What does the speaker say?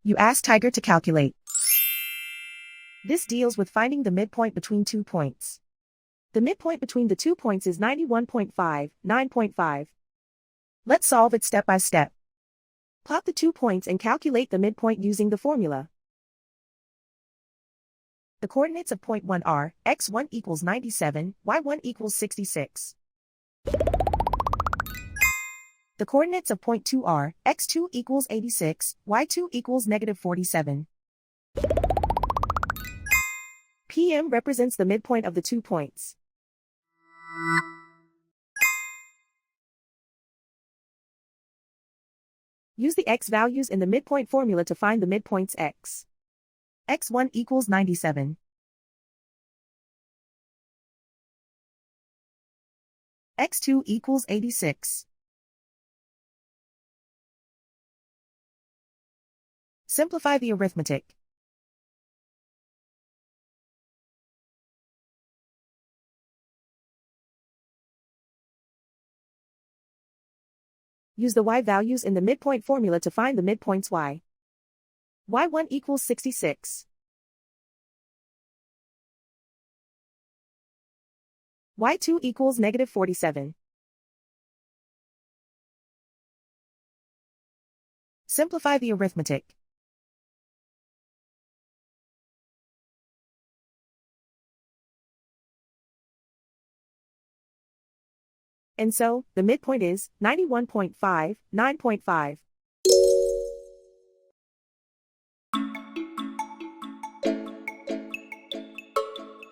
You ask Tiger to calculate. This deals with finding the midpoint between 2 points. The midpoint between the 2 points is 91.5, 9.5. Let's solve it step by step. Plot the 2 points and calculate the midpoint using the formula. The coordinates of point 1 are, x1 equals 97, y1 equals 66. The coordinates of point 2 are, x2 equals 86, y2 equals -47. PM represents the midpoint of the 2 points. Use the x values in the midpoint formula to find the midpoints x. x1 equals 97. x2 equals 86. Simplify the arithmetic. Use the y values in the midpoint formula to find the midpoints y. y1 equals 66. y2 equals -47. Simplify the arithmetic. And so, the midpoint is 91.5, 9.5.